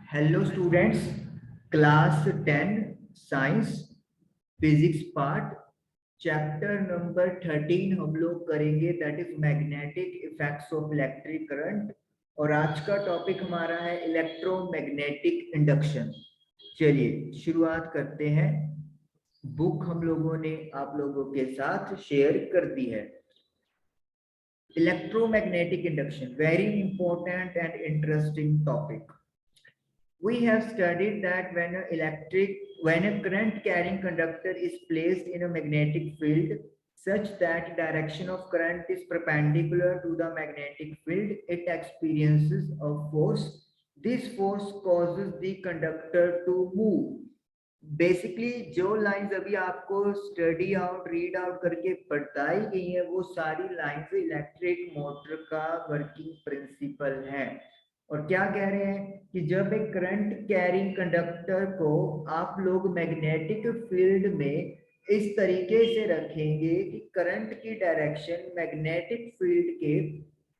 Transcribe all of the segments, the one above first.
Hello students, class 10 science physics part chapter number 13 हम लोग करेंगे, that is magnetic effects of electric current. और आज का टॉपिक हमारा है इलेक्ट्रोमैग्नेटिक इंडक्शन। चलिए शुरुआत करते हैं। बुक हम लोगों ने आप लोगों के साथ शेयर कर दी है। Electromagnetic induction, very important and interesting topic. We have studied that when a current carrying conductor is placed in a magnetic field such that direction of current is perpendicular to the magnetic field, it experiences a force. This force causes the conductor to move. Basically जो lines अभी आपको study out read out करके बताई गई है, वो सारी lines electric motor का वर्किंग प्रिंसिपल है। और क्या कह रहे हैं कि जब एक करंट कैरिंग कंडक्टर को आप लोग मैग्नेटिक फील्ड में इस तरीके से रखेंगे कि करंट की डायरेक्शन मैग्नेटिक फील्ड के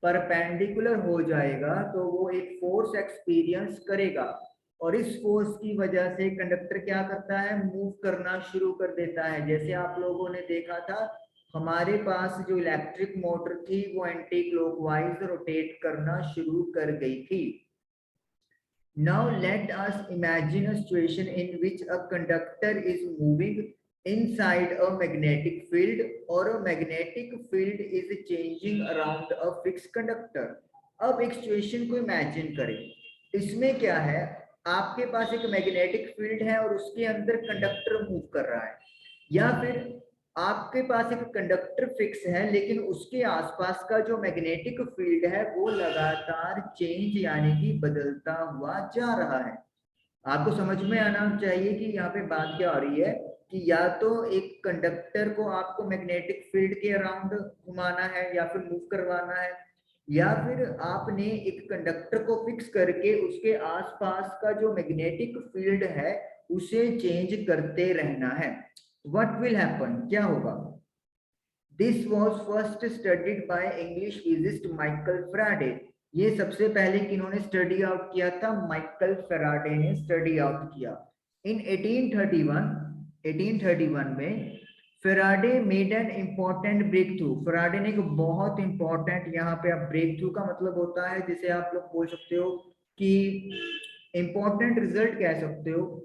परपेंडिकुलर हो जाएगा, तो वो एक फोर्स एक्सपीरियंस करेगा। और इस फोर्स की वजह से कंडक्टर क्या करता है, मूव करना शुरू कर देता है। जैसे आप लोगों ने देखा था, हमारे पास जो इलेक्ट्रिक मोटर थी वो एंटी क्लॉकवाइज रोटेट करना शुरू कर गई थी। Now let us imagine a situation in which a conductor is moving inside a magnetic field or a magnetic field is changing around a fixed conductor. अब एक situation को इमेजिन करें। इसमें क्या है, आपके पास एक मैग्नेटिक फील्ड है और उसके अंदर कंडक्टर मूव कर रहा है, या फिर आपके पास एक कंडक्टर फिक्स है लेकिन उसके आसपास का जो मैग्नेटिक फील्ड है वो लगातार चेंज यानी कि बदलता हुआ जा रहा है। आपको समझ में आना चाहिए कि यहाँ पे बात क्या हो रही है कि या तो एक कंडक्टर को आपको मैग्नेटिक फील्ड के अराउंड घुमाना है या फिर मूव करवाना है, या फिर आपने एक कंडक्टर को फिक्स करके उसके आसपास का जो मैग्नेटिक फील्ड है उसे चेंज करते रहना है। What will happen? क्या होगा? This was first studied by English physicist Michael Faraday. ये सबसे पहले किन्होंने स्टडी आउट किया था? माइकल फेराडे ने स्टडी आउट किया। इन 1831 में Faraday made an important breakthrough. Faraday ने एक बहुत इंपॉर्टेंट, यहाँ पे आप ब्रेक थ्रू का मतलब होता है जिसे आप लोग बोल सकते हो कि इंपॉर्टेंट रिजल्ट कह सकते हो।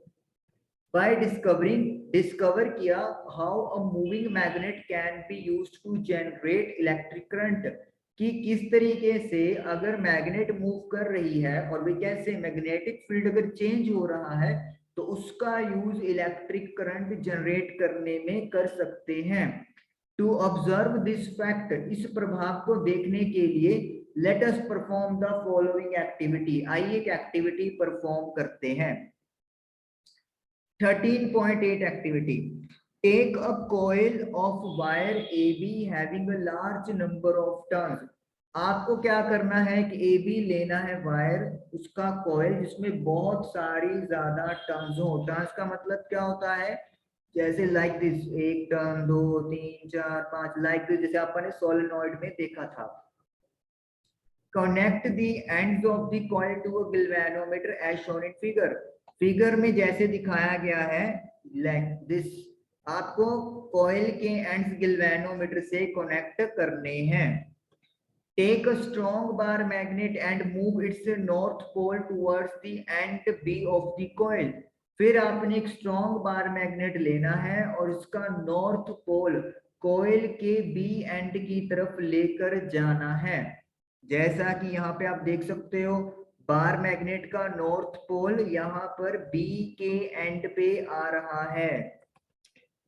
बाय डिस्कवर किया how a moving magnet can be used to generate electric current, कि किस तरीके से अगर मैग्नेट मूव कर रही है और वे कैसे मैग्नेटिक फील्ड अगर चेंज हो रहा है तो उसका यूज इलेक्ट्रिक करंट जनरेट करने में कर सकते हैं। टू ऑब्जर्व दिस फैक्ट, इस प्रभाव को देखने के लिए let us perform the following activity, आइए एक एक्टिविटी परफॉर्म करते हैं। 13.8 activity. Take a coil of wire AB having a large number of turns. आपको क्या करना है कि AB लेना है वायर, उसका कॉइल जिसमें बहुत सारी ज्यादा टर्न्स हो। टर्न्स का मतलब क्या होता है, जैसे लाइक दिस, एक टर्न, दो, तीन, चार, पांच, लाइक दिस, जैसे आपने सोलेनॉइड में देखा था। Connect the ends of the coil to a galvanometer as shown in figure. Figure में जैसे दिखाया गया है लाइक दिस, आपको कॉइल के एंड्स गैल्वेनोमीटर से कनेक्ट करने हैं। Take a strong bar magnet and move its north pole towards the end B of the coil. फिर आपने एक स्ट्रॉन्ग बार मैग्नेट लेना है और इसका नॉर्थ पोल कॉइल के बी एंड की तरफ लेकर जाना है। जैसा कि यहाँ पे आप देख सकते हो, बार मैग्नेट का नॉर्थ पोल यहाँ पर बी के एंड पे आ रहा है।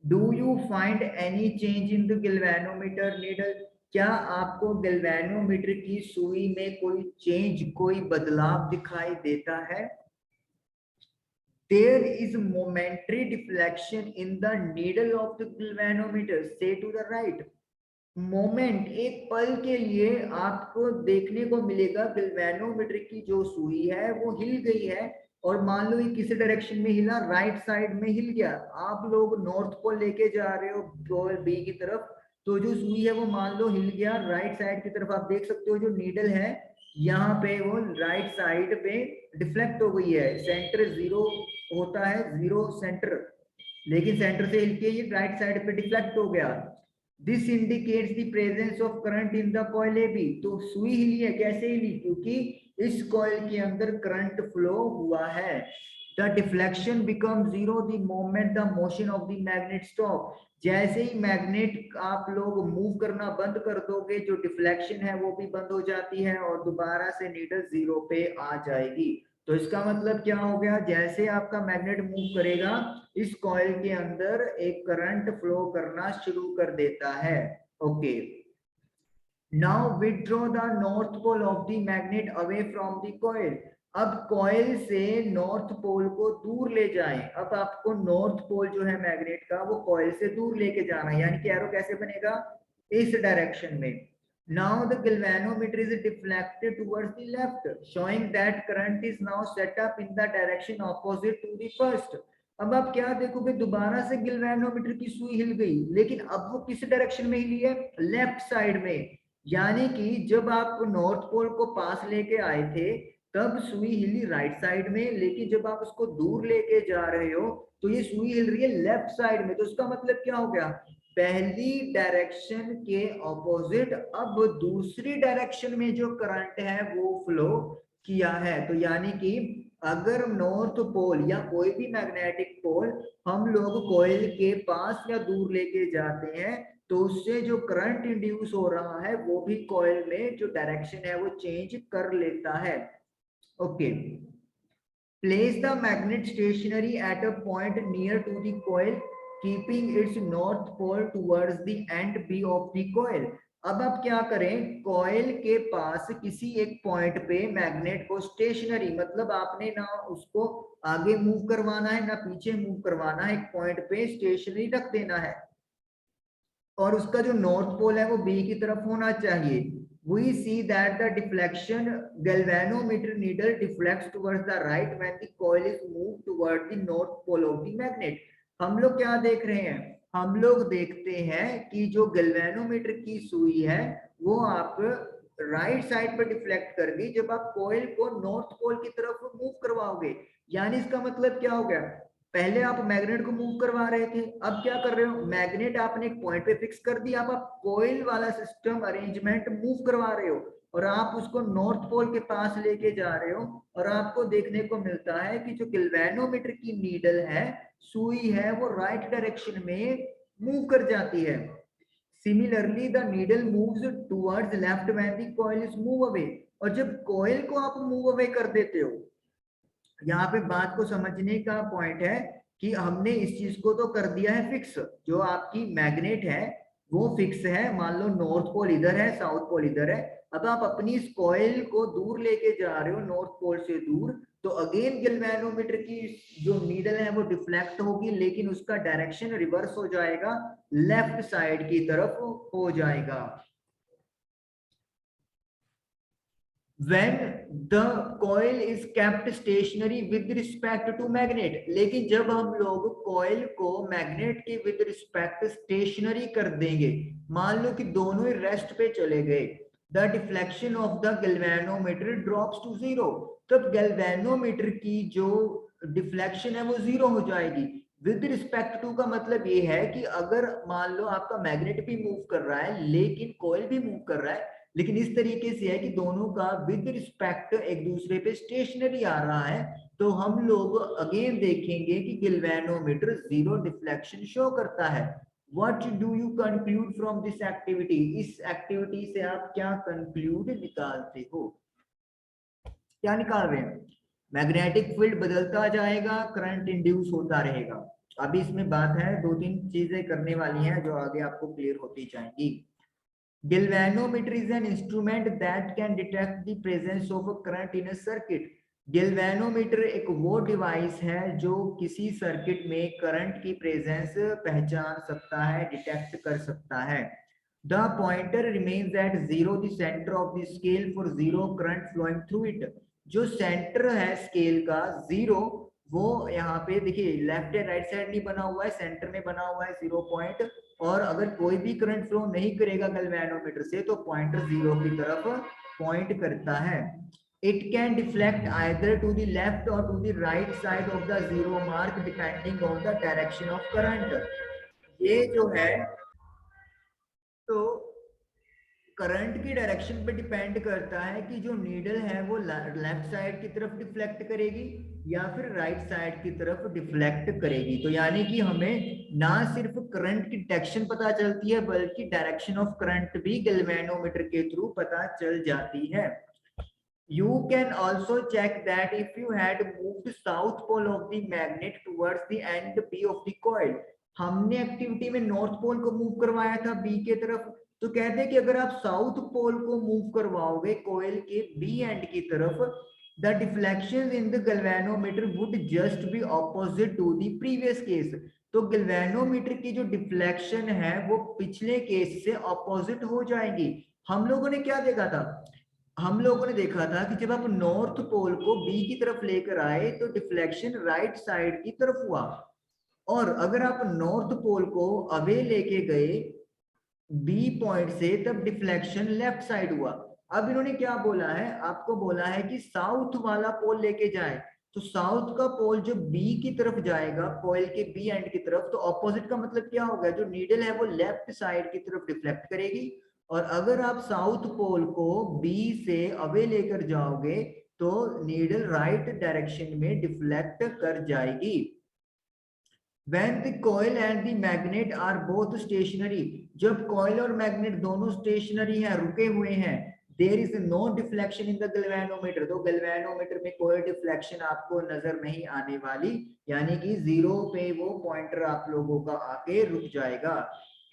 Do you find any change in the galvanometer needle? क्या आपको गैल्वेनोमीटर की सुई में कोई चेंज, कोई बदलाव दिखाई देता है? There is momentary deflection in the needle of the galvanometer. Say to the right. Moment, एक पल के लिए आपको देखने को मिलेगा गैल्वेनोमीटर की जो सुई है वो हिल गई है, और मान लो ये किसी डायरेक्शन में हिला, राइट साइड में हिल गया। आप लोग नॉर्थ पोल लेके जा रहे हो पोल बी की तरफ, तो जो सुई है वो मान लो हिल गया राइट साइड की तरफ। आप देख सकते हो जो नीडल है यहाँ पे वो राइट साइड पे डिफ्लेक्ट हो गई है, सेंटर जीरो होता है, जीरो सेंटर, लेकिन सेंटर से हिल के ये राइट साइड पे डिफ्लेक्ट हो गया। This indicates the presence of current in the coil A B. तो सुई हिली है, कैसे हिली? क्योंकि इस कॉइल के अंदर करंट फ्लो हुआ है। The deflection become zero the moment the motion of the magnet stop. जैसे ही मैग्नेट आप लोग मूव करना बंद कर दोगे, जो डिफ्लेक्शन है वो भी बंद हो जाती है और दोबारा से नीडल जीरो पे आ जाएगी। तो इसका मतलब क्या हो गया? जैसे आपका मैग्नेट मूव करेगा, इस कॉइल के अंदर एक करंट फ्लो करना शुरू कर देता है। Okay, now withdraw the north pole of the magnet away from the coil. अब कॉइल से नॉर्थ पोल को दूर ले जाएं। अब आपको नॉर्थ पोल जो है मैग्नेट का, वो कॉइल से दूर लेके जाना है, यानी कि एरो कैसे बनेगा? इस डायरेक्शन में। Now the galvanometer is deflected towards the left, showing that current is now set up in the direction opposite to the first. अब आप क्या देखोगे, दोबारा से गैल्वेनोमीटर की सुई हिल गई, लेकिन अब वो किस डायरेक्शन में हिली है? लेफ्ट साइड में। यानी कि जब आप नॉर्थ पोल को पास लेके आए थे, तब सुई हिली राइट साइड में, लेकिन जब आप उसको दूर लेके जा रहे हो तो ये सुई हिल रही है लेफ्ट साइड में। तो इसका मतलब क्या हो गया? पहली डायरेक्शन के ऑपोजिट अब दूसरी डायरेक्शन में जो करंट है वो फ्लो किया है। तो यानी कि अगर नॉर्थ पोल या कोई भी मैग्नेटिक पोल हम लोग कॉइल के पास या दूर लेके जाते हैं, तो उससे जो करंट इंड्यूस हो रहा है वो भी कॉइल में जो डायरेक्शन है वो चेंज कर लेता है। Okay, place the magnet stationary at a point near to the coil, keeping its north pole towards the end B of the coil. अब आप क्या करें, कॉइल के पास किसी एक पॉइंट पे मैग्नेट को स्टेशनरी, मतलब आपने ना उसको आगे मूव करवाना है ना पीछे मूव करवाना है, एक पॉइंट पे स्टेशनरी रख देना है, और उसका जो नॉर्थ पोल है वो बी की तरफ होना चाहिए। We see that the deflection galvanometer needle deflects towards the right when the coil is moved toward the north pole of the magnet। हम लोग क्या देख रहे हैं? हम लोग देखते हैं कि जो गैल्वेनोमीटर की सुई है वो आप राइट साइड पर डिफ्लेक्ट कर दी जब आप कॉइल को नॉर्थ पोल की तरफ मूव करवाओगे। यानी इसका मतलब क्या हो गया? पहले आप मैग्नेट को मूव करवा रहे थे, अब क्या कर रहे हो? मैग्नेट आपने एक पॉइंट पे फिक्स कर दिया, अब आप कॉइल वाला सिस्टम अरेंजमेंट मूव करवा रहे हो और आप उसको नॉर्थ पोल के पास लेके जा रहे हो, और आपको देखने को मिलता है कि जो गैल्वेनोमीटर की नीडल है, सुई है, वो राइट डायरेक्शन में मूव कर जाती है। Similarly the needle moves towards left when the coil is move away. और जब कॉइल को आप मूव अवे कर देते हो, यहाँ पे बात को समझने का पॉइंट है कि हमने इस चीज को तो कर दिया है फिक्स, जो आपकी मैग्नेट है वो फिक्स है। मान लो नॉर्थ पोल इधर है, साउथ पोल इधर है, अब आप अपनी इस कॉइल को दूर लेके जा रहे हो नॉर्थ पोल से दूर, तो अगेन गैल्वेनोमीटर की जो नीडल है वो डिफ्लेक्ट होगी, लेकिन उसका डायरेक्शन रिवर्स हो जाएगा, लेफ्ट साइड की तरफ हो जाएगा। when the coil is kept stationary with respect to magnet। लेकिन जब हम लोग कॉइल को मैग्नेट के विद रिस्पेक्ट स्टेशनरी कर देंगे, मान लो कि दोनों ही रेस्ट पे चले गए, the deflection of the galvanometer drops to zero. तब गैल्वेनोमीटर की जो डिफ्लेक्शन है वो जीरो हो जाएगी। विद रिस्पेक्ट टू का मतलब ये है कि अगर मान लो आपका मैग्नेट भी मूव कर रहा है लेकिन कॉइल भी मूव कर रहा है, लेकिन इस तरीके से है कि दोनों का विद रिस्पेक्ट एक दूसरे पे स्टेशनरी आ रहा है, तो हम लोग अगेन देखेंगे कि गैल्वेनोमीटर जीरो डिफ्लेक्शन शो करता है। What do you conclude from this activity? इस एक्टिविटी से आप क्या कंक्लूड निकालते हो? क्या निकाल रहे हैं? मैग्नेटिक फील्ड बदलता जाएगा, करंट इंड्यूस होता रहेगा। अभी इसमें बात है, दो तीन चीजें करने वाली हैं जो आगे आपको क्लियर होती जाएंगी। Galvanometer is an instrument that can detect the presence of a current in a circuit। Galvanometer एक वो डिवाइस है जो किसी सर्किट में करंट की प्रेजेंस पहचान सकता है, डिटेक्ट कर सकता है। The pointer remains at zero, the centre of the scale for zero current flowing through it. जो सेंटर है स्केल का जीरो, वो यहाँ पे देखिए लेफ्ट एंड राइट साइड नहीं बना हुआ है, सेंटर में बना हुआ है जीरो पॉइंट, और अगर कोई भी करंट फ्लो नहीं करेगा गैल्वेनोमीटर से तो पॉइंटर जीरो की तरफ पॉइंट करता है। It can deflect either to the left और to the right side of the zero mark depending on the direction of current. ये जो है तो करंट की डायरेक्शन पे डिपेंड करता है कि जो नीडल है वो लेफ्ट साइड की तरफ डिफ्लेक्ट करेगी या फिर राइट साइड की तरफ डिफ्लेक्ट करेगी। तो यानी कि हमें ना सिर्फ करंट की डायरेक्शन पता चलती है बल्कि डायरेक्शन ऑफ करंट भी गैल्वेनोमीटर के थ्रू पता चल जाती है। You can also check that if you had moved south pole of the magnet towards the end B of the coil, हमने एक्टिविटी में नॉर्थ पोल को मूव करवाया था बी के तरफ, तो कहते हैं कि अगर आप साउथ पोल को मूव करवाओगे कोयल के बी एंड की तरफ, the deflection in the galvanometer would just be opposite to the previous case. तो गैल्वेनोमीटर की जो डिफ्लेक्शन है वो पिछले केस से ऑपोजिट हो जाएगी। हम लोगों ने क्या देखा था, हम लोगों ने देखा था कि जब आप नॉर्थ पोल को बी की तरफ लेकर आए तो डिफ्लेक्शन राइट साइड की तरफ हुआ, और अगर आप नॉर्थ पोल को अवे लेके गए बी पॉइंट से तब डिफ्लेक्शन लेफ्ट साइड हुआ। अब इन्होंने क्या बोला है, आपको बोला है कि साउथ वाला पोल लेके जाए, तो साउथ का पोल जो बी की तरफ जाएगा कॉइल के बी एंड की तरफ, तो ऑपोजिट का मतलब क्या होगा, जो नीडल है वो लेफ्ट साइड की तरफ डिफ्लेक्ट करेगी। और अगर आप साउथ पोल को बी से अवे लेकर जाओगे तो नीडल राइट डायरेक्शन में डिफ्लेक्ट कर जाएगी। When the coil and the magnet are both stationary, जब coil और magnet दोनों stationary हैं, रुके हुए हैं, there is no deflection in the galvanometer, तो galvanometer में कोई deflection आपको नजर नहीं आने वाली, यानी कि जीरो पे वो पॉइंटर आप लोगों का आके रुक जाएगा।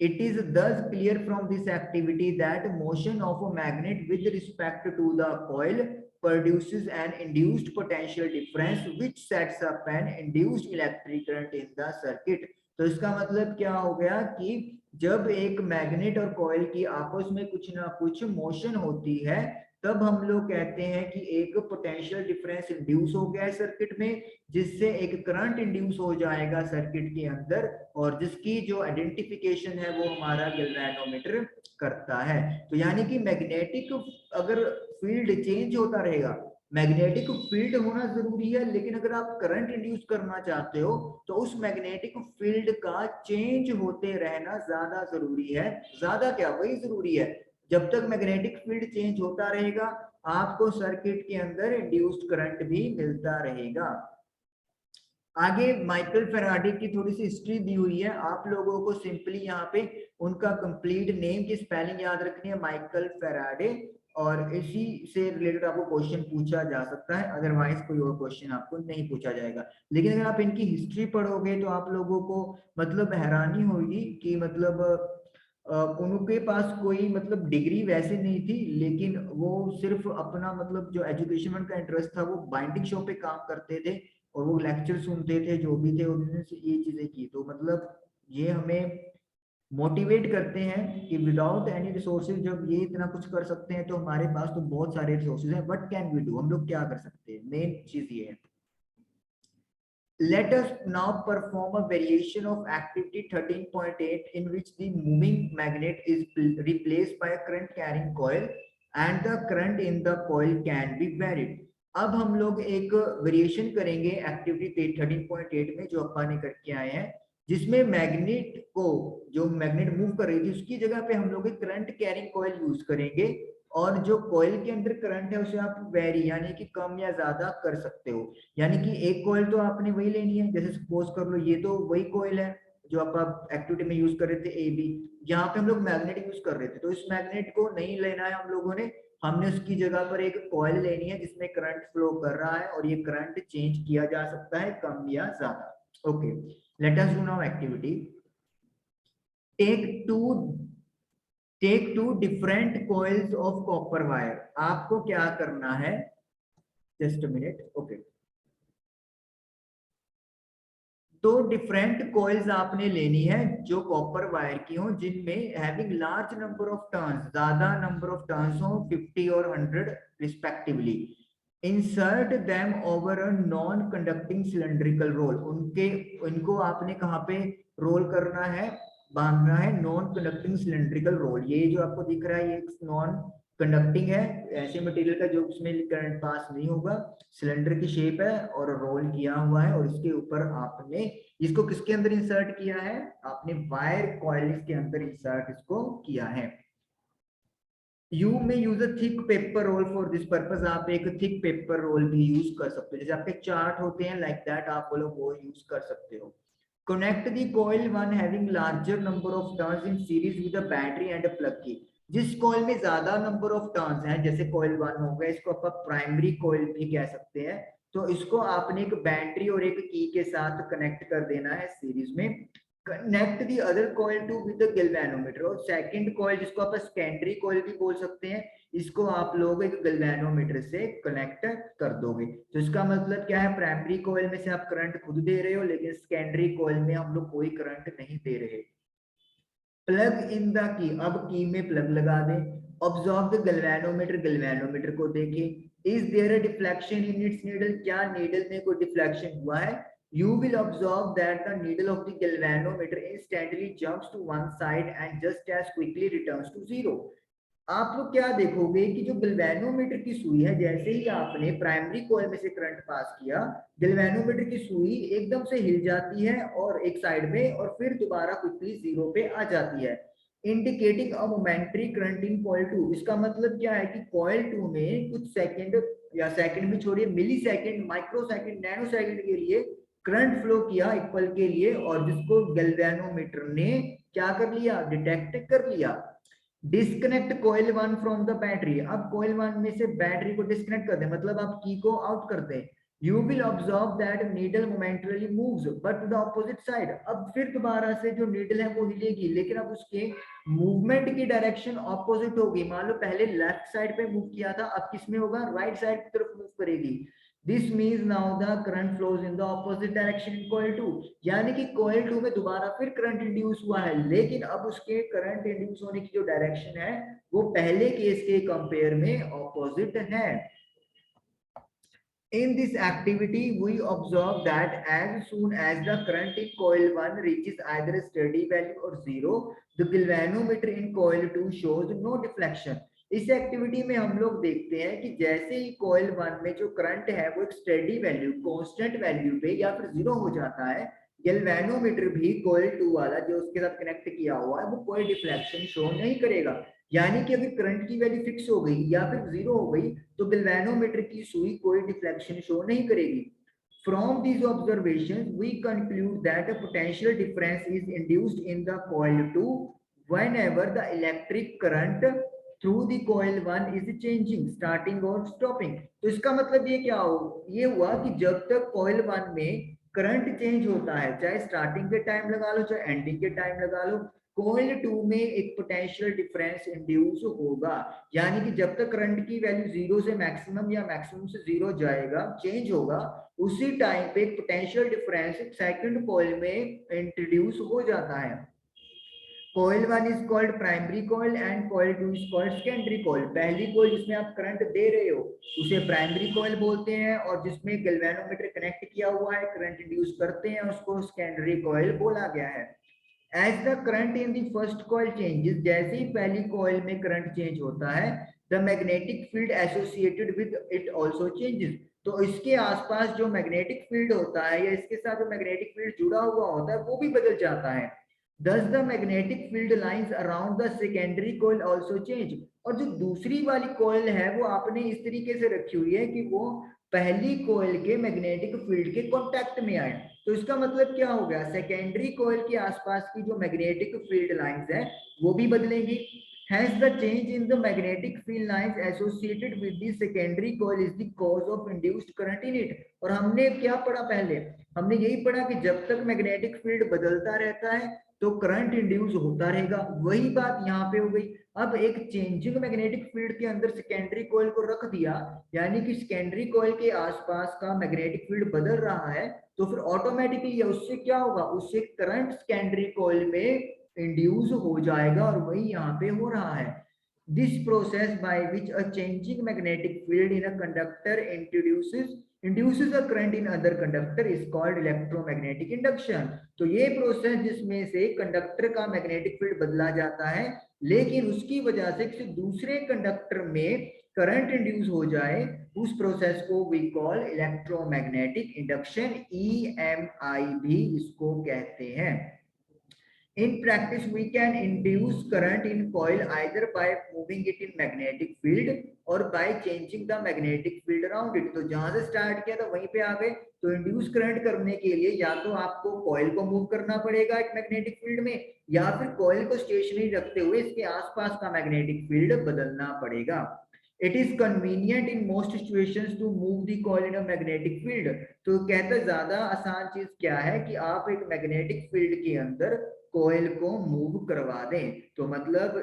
It is thus clear from this activity that motion of a magnet with respect to the coil produces an induced potential difference which sets up an induced electric current in the circuit। तो इसका मतलब क्या हो गया कि जब एक magnet और कॉइल की आपस में कुछ ना कुछ मोशन होती है तब हम लोग कहते हैं कि एक पोटेंशियल डिफरेंस इंड्यूस हो गया है सर्किट में, जिससे एक करंट इंड्यूस हो जाएगा सर्किट के अंदर, और जिसकी जो आइडेंटिफिकेशन है वो हमारा गैल्वेनोमीटर करता है। तो यानी कि मैग्नेटिक अगर फील्ड चेंज होता रहेगा, मैग्नेटिक फील्ड होना जरूरी है, लेकिन अगर आप करंट इंड्यूस करना चाहते हो तो उस मैग्नेटिक फील्ड का चेंज होते रहना ज्यादा जरूरी है। ज्यादा क्या, वही जरूरी है। जब तक मैग्नेटिक फील्ड चेंज होता रहेगा आपको सर्किट के अंदर इंड्यूस्ड करंट भी मिलता रहेगा। आगे माइकल फेराडे की थोड़ी सी हिस्ट्री दी हुई है, आप लोगों को सिंपली यहाँ पे उनका कंप्लीट नेम की स्पेलिंग याद रखनी है, माइकल फेराडे, और इसी से रिलेटेड आपको क्वेश्चन पूछा जा सकता है, अदरवाइज कोई और क्वेश्चन आपको नहीं पूछा जाएगा। लेकिन अगर आप इनकी हिस्ट्री पढ़ोगे तो आप लोगों को मतलब हैरानी होगी कि मतलब उनके पास कोई मतलब डिग्री वैसे नहीं थी, लेकिन वो सिर्फ अपना मतलब जो एजुकेशन का इंटरेस्ट था वो बाइंडिंग शॉप पे काम करते थे और वो लेक्चर सुनते थे, जो भी थे उन्होंने ये चीजें की। तो मतलब ये हमें मोटिवेट करते हैं कि विदाउट एनी रिसोर्सेज जब ये इतना कुछ कर सकते हैं तो हमारे पास तो बहुत सारे रिसोर्सेज हैं, व्हाट कैन वी डू, हम लोग क्या कर सकते हैं, मेन चीज ये है। Let us now perform a variation of activity 13.8 in which the moving magnet is replaced by a current carrying coil and the current in the coil can be varied। अब हम लोग एक वेरिएशन करेंगे activity 13.8 में जो अपन ने करके आए हैं, जिसमें मैग्नेट को, जो मैग्नेट मूव कर रही थी उसकी जगह पे हम लोग एक करंट कैरिंग कॉइल यूज करेंगे, और जो कॉइल के अंदर करंट है उसे आप वेरी यानी कि कम या ज्यादा कर सकते हो। यानी कि एक कॉइल तो आपने वही लेनी है, जैसे सपोज कर लो ये तो वही कॉइल है जो आप एक्टिविटी में यूज कर रहे थे ए बी, यहाँ पे हम लोग मैग्नेट यूज कर रहे थे, तो इस मैग्नेट को नहीं लेना है हम लोगों ने, हमने उसकी जगह पर एक कॉइल लेनी है जिसमें करंट फ्लो कर रहा है और ये करंट चेंज किया जा सकता है कम या ज्यादा। Okay, let us do now activity. Take two different coils of copper wire. आपको क्या करना है, जस्ट अ मिनट, ओके। तो डिफरेंट कॉइल्स आपने लेनी है जो कॉपर वायर की हो, जिनमें having large number of turns, ज्यादा नंबर ऑफ टर्न्स हो 50 और 100 respectively. Insert them over a non conducting cylindrical roll. इनको आपने कहाँ पे रोल करना है, बांधना है, नॉन कंडक्टिंग सिलेंड्रिकल रोल। ये जो आपको दिख रहा है ये नॉन कंडक्टिंग है, ऐसे मटेरियल का जो उसमें करंट पास नहीं होगा, सिलेंडर की शेप है और रोल किया हुआ है, और इसके ऊपर आपने इसको किसके अंदर इंसर्ट किया है, आपने वायर कॉइल के अंदर इंसर्ट इसको किया है। यू में use a thick paper roll for this purpose, आप एक थिक पेपर रोल भी यूज कर सकते हो, जैसे आपके चार्ट होते हैं लाइक दैट आप वो लोग वो यूज कर सकते हो। Connect the coil one having larger number of turns in series with a battery and a plug की। जिस कॉइल में ज्यादा नंबर ऑफ टर्न्स हैं, जैसे कॉइल वन हो गया, इसको आप प्राइमरी कॉइल भी कह सकते हैं, तो इसको आपने एक बैटरी और एक की के साथ कनेक्ट कर देना है सीरीज में। Connect the other coil two with the galvanometer, और सेकंड कॉइल जिसको आप सेकेंडरी कॉइल भी बोल सकते हैं, इसको आप लोग एक गैल्वेनोमीटर से कनेक्ट कर दोगे। तो इसका मतलब क्या है, प्राइमरी कॉइल में से आप करंट खुद दे रहे हो, लेकिन सेकेंडरी कॉइल में हम लोग कोई करंट नहीं दे रहे। प्लग इन द की, अब की में प्लग लगा दें। ऑब्जर्व द गैल्वेनोमीटर, गैल्वेनोमीटर को देखें। Is there a deflection in its needle, क्या नीडल में कोई डिफ्लेक्शन हुआ है। You will observe that the needle of the galvanometer instantly jumps to one side and just as quickly returns to zero. आप लोग क्या देखोगे कि जो गैल्वेनोमीटर की सुई है, जैसे ही आपने प्राइमरी कॉइल में से करंट पास किया, गैल्वेनोमीटर की सुई एकदम से हिल जाती है और एक साइड में, और फिर दोबारा क्विकली जीरो पे आ जाती है, indicating a momentary current in coil 2। इसका मतलब क्या है कि कॉइल 2 में कुछ सेकंड, या सेकंड भी छोड़िए, millisecond, microsecond, nanosecond के लिए करंट फ्लो किया एक पल के लिए, और जिसको गैल्वेनोमीटर ने क्या कर लिया, डिटेक्ट कर लिया। Disconnect coil one from the battery, अब कॉइल वन में से बैटरी को डिस्कनेक्ट कर दे, मतलब आप की को आउट कर दे। You will observe that needle momentarily moves but to the opposite side, अब फिर दोबारा से जो नीडल है वो हिलेगी, लेकिन अब उसके मूवमेंट की डायरेक्शन ऑपोजिट होगी। मान लो पहले लेफ्ट साइड पे मूव किया था, अब किस में होगा, राइट साइड की तरफ मूव करेगी। This means now the current flows in the opposite direction in coil 2, यानी कि coil 2 में दोबारा फिर करंट इंड्यूस हुआ है, लेकिन अब उसके करंट इंड्यूस होने की जो डायरेक्शन है वो पहले केस के कंपेयर में ऑपोजिट है। In this activity, we observe that as soon as the current in coil 1 reaches either a steady value or zero, the galvanometer in coil 2 shows no deflection. इस activity में हम लोग देखते हैं कि जैसे ही कॉइल 1 में जो करंट है वो एक स्टेडी वैल्यू, कांस्टेंट वैल्यू पे या फिर जीरो हो जाता है, गैल्वेनोमीटर भी कॉइल 2 वाला जो उसके साथ कनेक्ट किया हुआ है वो कोई डिफ्लेक्शन शो नहीं करेगा। यानी कि अगर करंट की वैल्यू फिक्स हो गई या फिर जीरो हो गई तो गैल्वेनोमीटर की सुई कोई डिफ्लेक्शन शो नहीं करेगी। From these observations, we conclude that a potential difference is induced in the coil 2 whenever the electric current through the coil 1 is changing, starting or stopping. तो इसका मतलब ये क्या हो, ये हुआ कि जब तक coil 1 में करंट चेंज होता है, चाहे स्टार्टिंग के टाइम लगा लो चाहे एंडिंग के टाइम लगा लो, कॉइल 2 में एक पोटेंशियल डिफरेंस इंड्यूस होगा। यानी कि जब तक करंट की वैल्यू जीरो से मैक्सिमम या मैक्सिमम से जीरो जाएगा, चेंज होगा, उसी टाइम पे एक पोटेंशियल डिफरेंस सेकंड कॉइल में इंट्रोड्यूस हो जाता है। Coil 1 is called primary coil and coil 2 is called secondary coil. पहली कॉइल जिसमें आप करंट दे रहे हो उसे प्राइमरी कॉइल बोलते हैं, और जिसमें गैल्वेनोमीटर कनेक्ट किया हुआ है, करंट इंड्यूस करते हैं, उसको सेकेंडरी कॉइल बोला गया है। As the current in the first coil changes, जैसे ही पहली कॉइल में करंट चेंज होता है, the magnetic field associated with it also changes। तो इसके आसपास जो मैग्नेटिक फील्ड होता है या इसके साथ जो मैग्नेटिक फील्ड जुड़ा हुआ होता है वो भी बदल जाता है। Thus the magnetic field lines around the secondary coil also change। और जो दूसरी वाली कॉइल है वो आपने इस तरीके से रखी हुई है कि वो पहली कॉइल के मैग्नेटिक फील्ड के कांटेक्ट में आए। तो इसका मतलब क्या हो गया, सेकेंडरी कॉइल के आसपास की जो मैग्नेटिक फील्ड लाइंस है वो भी बदलेंगी। Hence the change in the magnetic field lines associated with the secondary coil is the cause of induced current in it। और हमने क्या पढ़ा पहले, हमने यही पढ़ा कि जब तक मैग्नेटिक फील्ड बदलता रहता है तो करंट इंड्यूस होता रहेगा, वही बात यहाँ पे हो गई। अब एक चेंजिंग मैग्नेटिक फील्ड के अंदर सेकेंडरी कॉइल को रख दिया, यानी कि सेकेंडरी कॉइल के आसपास का मैग्नेटिक फील्ड बदल रहा है, तो फिर ऑटोमेटिकली उससे क्या होगा, उससे करंट सेकेंडरी कॉइल में इंड्यूस हो जाएगा, और वही यहाँ पे हो रहा है। This process by which a changing magnetic field in a conductor induces a current in other conductor is called electromagnetic induction। तो ये प्रोसेस जिसमें से कंडक्टर का मैग्नेटिक फील्ड बदला जाता है लेकिन उसकी वजह से किसी दूसरे कंडक्टर में करंट इंड्यूस हो जाए, उस प्रोसेस को we call electromagnetic induction, EMI भी इसको कहते हैं। In practice, we can induce current in coil either by moving it in magnetic field or by changing the magnetic field around it. तो जहां से स्टार्ट किया था वहीं पे आ गए। तो इंड्यूस करंट करने के लिए या तो आपको कॉइल को मूव करना पड़ेगा एक मैग्नेटिक फील्ड में, या फिर कॉइल को स्टेशनरी रखते हुए इसके आसपास का मैग्नेटिक फील्ड बदलना पड़ेगा। It is convenient in most situations to move the coil in a magnetic field. तो कहते हैं ज्यादा आसान चीज क्या है कि आप एक मैग्नेटिक फील्ड के अंदर कॉइल को मूव करवा दें। तो मतलब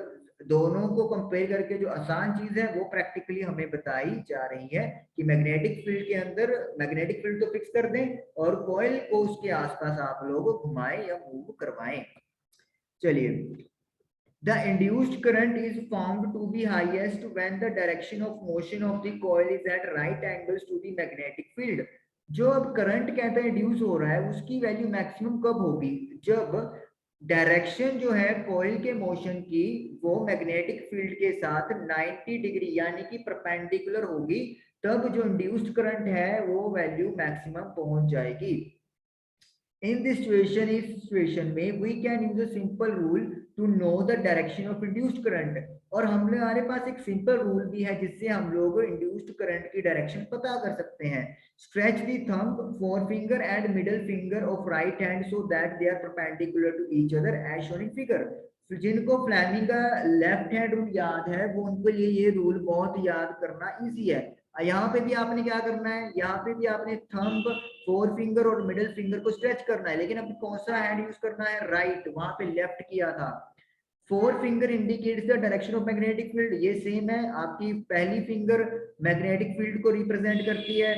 दोनों को कंपेयर करके जो आसान चीज है वो प्रैक्टिकली हमें बताई जा रही है कि मैग्नेटिक फील्ड के अंदर मैग्नेटिक फील्ड तो फिक्स कर दें और कॉइल को उसके आसपास आप लोग घुमाएं या मूव करवाएं। चलिए, the induced current is found to be highest when the direction of motion of the coil is at right angles to the magnetic field. जो अब करंट कहते हैं इंड्यूस हो रहा है उसकी वैल्यू मैक्सिमम कब होगी, जब डायरेक्शन जो है कॉइल के मोशन की वो मैग्नेटिक फील्ड के साथ 90 डिग्री यानी कि परपेंडिकुलर होगी, तब जो इंड्यूस्ड करंट है वो वैल्यू मैक्सिमम पहुंच जाएगी। In this situation में we can use a simple rule to know the direction of induced current। और हमारे पास एक सिंपल रूल भी है जिससे हम लोग इंड्यूस्ड करंट की डायरेक्शन पता कर सकते हैं। Stretch the thumb, forefinger and middle finger of right hand so that they are perpendicular to each other as shown in figure। जिनको फ्लेमिंग का लेफ्ट हैंड रूल याद है वो उनके लिए ये रूल बहुत याद करना इजी है। यहाँ पे भी आपने क्या करना है, यहाँ पे भी आपने थंब, फोर फिंगर और मिडिल फिंगर को स्ट्रेच करना है, लेकिन अभी कौन सा हैंड यूज करना है, राइट, वहां पे लेफ्ट किया था। Four finger indicates the direction of magnetic field, ये सेम है, आपकी पहली फिंगर मैग्नेटिक फील्ड को रिप्रेजेंट करती है।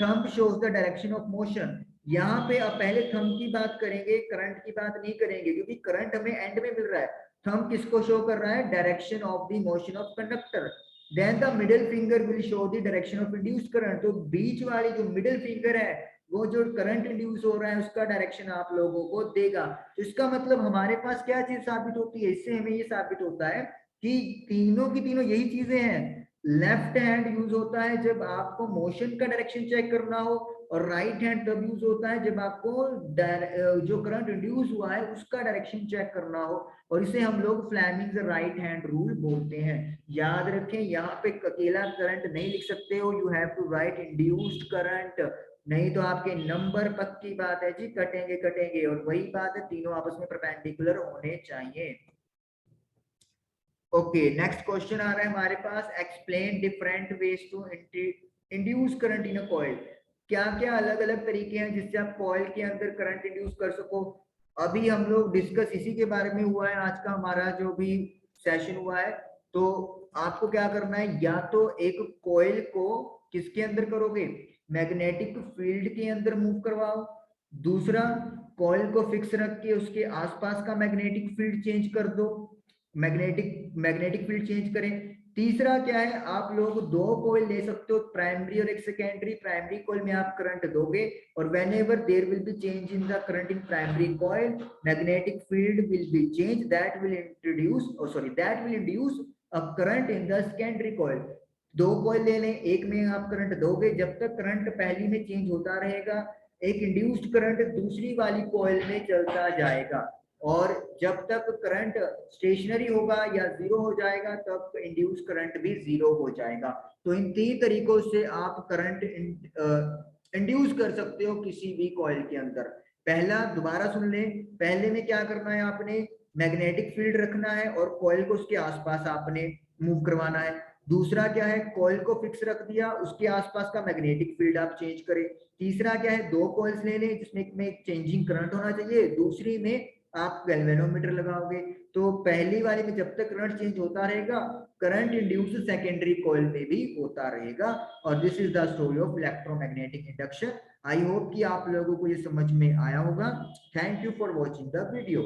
Thumb shows the direction of motion, यहाँ पे अब पहले थंब की बात करेंगे, करंट की बात नहीं करेंगे क्योंकि करंट हमें एंड में मिल रहा है। थंब किसको शो कर रहा है, direction of the motion of conductor. Then the middle finger will show the direction of induced current। तो बीच वाली जो मिडिल फिंगर है वो जो करंट इंड्यूस हो रहा है उसका डायरेक्शन आप लोगों को देगा। तो इसका मतलब हमारे पास क्या चीज साबित होती है, इससे हमें ये साबित होता है कि तीनों की तीनों यही चीजें हैं। लेफ्ट हैंड यूज होता है जब आपको मोशन का डायरेक्शन चेक करना हो, और राइट हैंड तब यूज होता है जब आपको जो करंट इंड्यूस हुआ है उसका डायरेक्शन चेक करना हो, और इसे हम लोग फ्लेमिंग्स राइट हैंड रूल बोलते हैं। याद रखें, यहाँ पे अकेला करंट नहीं लिख सकते हो, you have to write induced current, नहीं तो आपके नंबर पक्की बात है जी कटेंगे कटेंगे। और वही बात है, तीनों आपस में परपेंडिकुलर होने चाहिए। ओके, नेक्स्ट क्वेश्चन आ रहा है हमारे पास, explain different ways to induce current in a coil. क्या क्या अलग अलग तरीके हैं जिससे आप कॉइल के अंदर करंट इंड्यूस कर सको। अभी हम लोग डिस्कस इसी के बारे में हुआ है आज का हमारा जो भी सेशन हुआ है। तो आपको क्या करना है, या तो एक कॉइल को किसके अंदर करोगे, मैग्नेटिक फील्ड के अंदर मूव करवाओ। दूसरा, कॉइल को फिक्स रख के उसके आसपास का मैग्नेटिक फील्ड चेंज कर दो, मैग्नेटिक फील्ड चेंज करें। तीसरा क्या है, आप लोग दो कॉइल ले सकते हो, प्राइमरी और एक सेकेंडरी। प्राइमरी कॉइल में आप करंट दोगे और whenever there will be change in the current in primary coil, magnetic field will be change, that will induce a current in the secondary coil. दो कॉइल ले लें, एक में आप करंट दोगे, जब तक करंट पहली में चेंज होता रहेगा एक इंड्यूस्ड करंट दूसरी वाली कॉइल में चलता जाएगा, और जब तक करंट स्टेशनरी होगा या जीरो हो जाएगा तब इंड्यूस करंट भी जीरो हो जाएगा। तो इन तीन तरीकों से आप करंट इंड्यूस कर सकते हो किसी भी कॉइल के अंदर। पहला दोबारा सुन लें, पहले में क्या करना है, आपने मैग्नेटिक फील्ड रखना है और कॉइल को उसके आसपास आपने मूव करवाना है। दूसरा क्या है, कॉइल को फिक्स रख दिया, उसके आसपास का मैग्नेटिक फील्ड आप चेंज करें। तीसरा क्या है, दो कॉइल्स ले लें जिसमें में चेंजिंग करंट होना चाहिए, दूसरी में आप गैल्वेनोमीटर लगाओगे। तो पहली वाली में जब तक करंट चेंज होता रहेगा, करंट इंड्यूस सेकेंडरी कॉइल में भी होता रहेगा। और this is the story of electromagnetic induction. I hope कि आप लोगों को ये समझ में आया होगा। Thank you for watching the video.